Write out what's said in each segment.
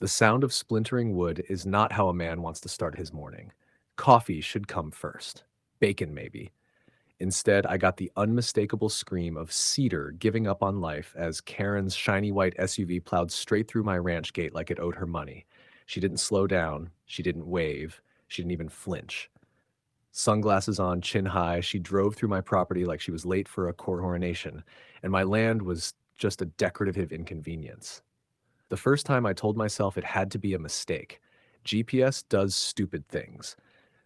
The sound of splintering wood is not how a man wants to start his morning. Coffee should come first. Bacon, maybe. Instead, I got the unmistakable scream of cedar giving up on life as Karen's shiny white SUV plowed straight through my ranch gate like it owed her money. She didn't slow down. She didn't wave. She didn't even flinch. Sunglasses on, chin high, she drove through my property like she was late for a coronation, and my land was just a decorative inconvenience. The first time I told myself it had to be a mistake. GPS does stupid things.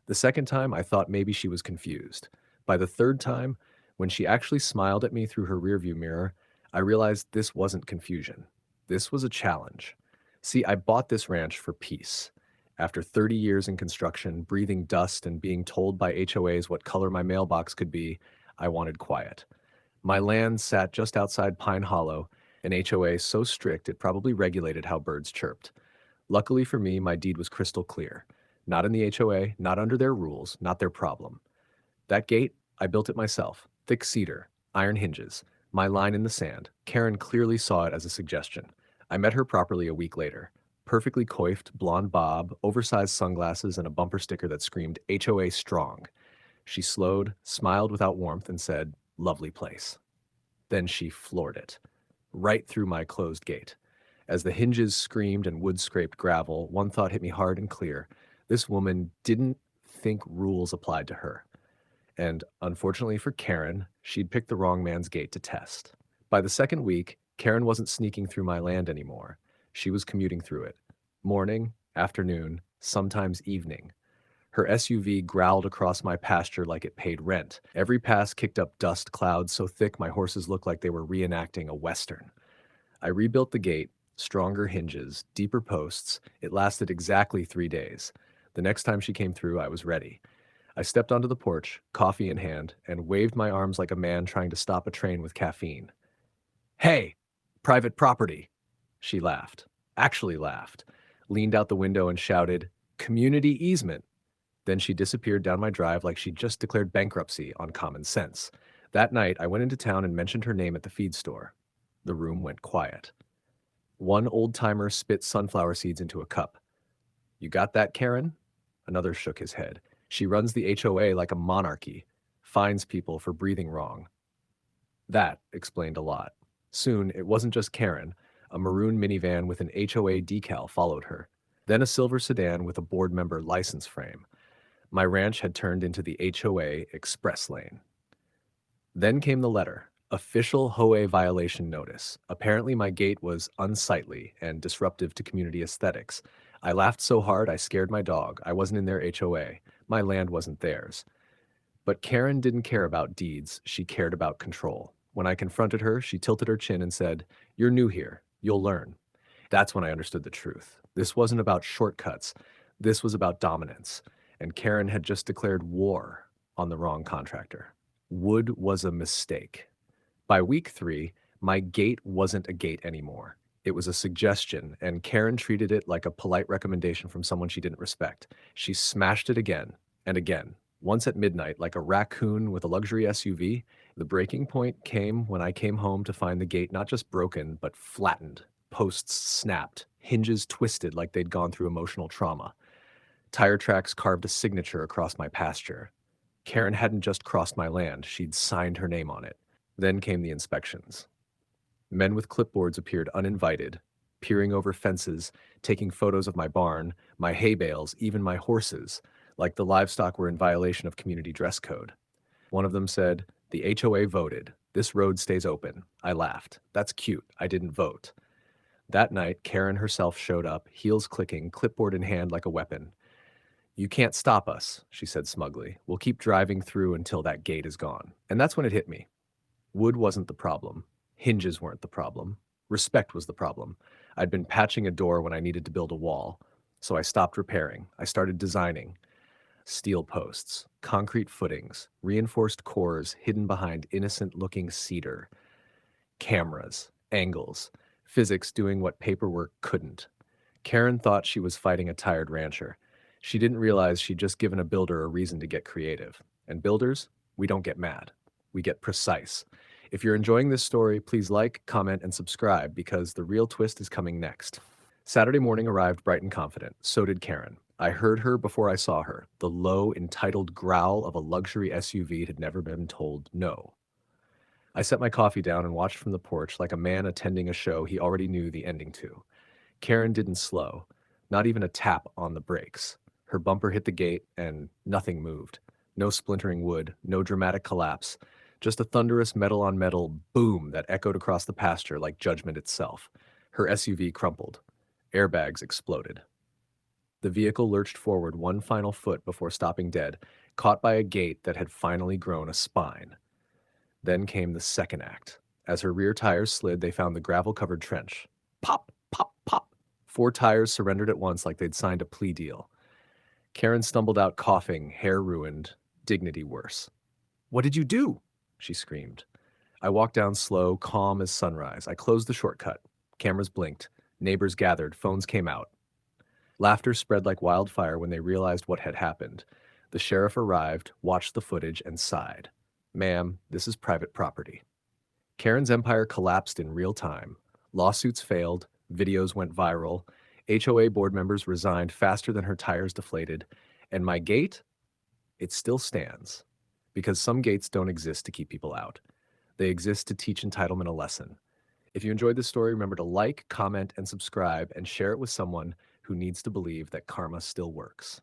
The second time, I thought maybe she was confused. By the third time, when she actually smiled at me through her rearview mirror, I realized this wasn't confusion. This was a challenge. See, I bought this ranch for peace. After 30 years in construction, breathing dust, and being told by HOAs what color my mailbox could be, I wanted quiet. My land sat just outside Pine Hollow, an HOA so strict it probably regulated how birds chirped. Luckily for me, my deed was crystal clear. Not in the HOA, not under their rules, not their problem. That gate, I built it myself. Thick cedar, iron hinges, my line in the sand. Karen clearly saw it as a suggestion. I met her properly a week later. Perfectly coiffed, blonde bob, oversized sunglasses, and a bumper sticker that screamed HOA strong. She slowed, smiled without warmth, and said, "Lovely place." Then she floored it, right through my closed gate. As the hinges screamed and wood scraped gravel, one thought hit me hard and clear. This woman didn't think rules applied to her. And unfortunately for Karen, she'd picked the wrong man's gate to test. By the second week, Karen wasn't sneaking through my land anymore. She was commuting through it. Morning, afternoon, sometimes evening. Her SUV growled across my pasture like it paid rent. Every pass kicked up dust clouds so thick my horses looked like they were reenacting a western. I rebuilt the gate, stronger hinges, deeper posts. It lasted exactly 3 days. The next time she came through, I was ready. I stepped onto the porch, coffee in hand, and waved my arms like a man trying to stop a train with caffeine. "Hey, private property." She laughed, actually laughed, leaned out the window and shouted, "Community easement." Then she disappeared down my drive like she'd just declared bankruptcy on common sense. That night, I went into town and mentioned her name at the feed store. The room went quiet. One old-timer spit sunflower seeds into a cup. "You got that, Karen?" Another shook his head. "She runs the HOA like a monarchy, fines people for breathing wrong." That explained a lot. Soon, it wasn't just Karen. A maroon minivan with an HOA decal followed her. Then a silver sedan with a board member license frame. My ranch had turned into the HOA express lane. Then came the letter. Official HOA violation notice. Apparently my gate was unsightly and disruptive to community aesthetics. I laughed so hard I scared my dog. I wasn't in their HOA. My land wasn't theirs. But Karen didn't care about deeds. She cared about control. When I confronted her, she tilted her chin and said, "You're new here. You'll learn." That's when I understood the truth. This wasn't about shortcuts. This was about dominance. And Karen had just declared war on the wrong contractor. Wood was a mistake. By week 3, my gate wasn't a gate anymore. It was a suggestion, and Karen treated it like a polite recommendation from someone she didn't respect. She smashed it again and again. Once at midnight, like a raccoon with a luxury SUV, the breaking point came when I came home to find the gate not just broken, but flattened. Posts snapped, hinges twisted like they'd gone through emotional trauma. Tire tracks carved a signature across my pasture. Karen hadn't just crossed my land, she'd signed her name on it. Then came the inspections. Men with clipboards appeared uninvited, peering over fences, taking photos of my barn, my hay bales, even my horses, like the livestock were in violation of community dress code. One of them said, "The HOA voted. This road stays open." I laughed. "That's cute. I didn't vote." That night, Karen herself showed up, heels clicking, clipboard in hand like a weapon. "You can't stop us," she said smugly. "We'll keep driving through until that gate is gone." And that's when it hit me. Wood wasn't the problem. Hinges weren't the problem. Respect was the problem. I'd been patching a door when I needed to build a wall. So I stopped repairing. I started designing. Steel posts, concrete footings, reinforced cores hidden behind innocent-looking cedar. Cameras, angles, physics doing what paperwork couldn't. Karen thought she was fighting a tired rancher. She didn't realize she'd just given a builder a reason to get creative. And builders, we don't get mad. We get precise. If you're enjoying this story, please like, comment, and subscribe because the real twist is coming next. Saturday morning arrived bright and confident. So did Karen. I heard her before I saw her. The low, entitled growl of a luxury SUV had never been told no. I set my coffee down and watched from the porch like a man attending a show he already knew the ending to. Karen didn't slow, not even a tap on the brakes. Her bumper hit the gate and nothing moved. No splintering wood, no dramatic collapse, just a thunderous metal on metal boom that echoed across the pasture like judgment itself. Her SUV crumpled. Airbags exploded. The vehicle lurched forward one final foot before stopping dead, caught by a gate that had finally grown a spine. Then came the second act. As her rear tires slid, they found the gravel-covered trench. Pop, pop, pop. Four tires surrendered at once like they'd signed a plea deal. Karen stumbled out coughing, hair ruined, dignity worse. "What did you do?" she screamed. I walked down slow, calm as sunrise. I closed the shortcut. Cameras blinked. Neighbors gathered. Phones came out. Laughter spread like wildfire when they realized what had happened. The sheriff arrived, watched the footage, and sighed. "Ma'am, this is private property." Karen's empire collapsed in real time. Lawsuits failed, videos went viral, HOA board members resigned faster than her tires deflated, and my gate? It still stands. Because some gates don't exist to keep people out. They exist to teach entitlement a lesson. If you enjoyed this story, remember to like, comment, and subscribe, and share it with someone who needs to believe that karma still works.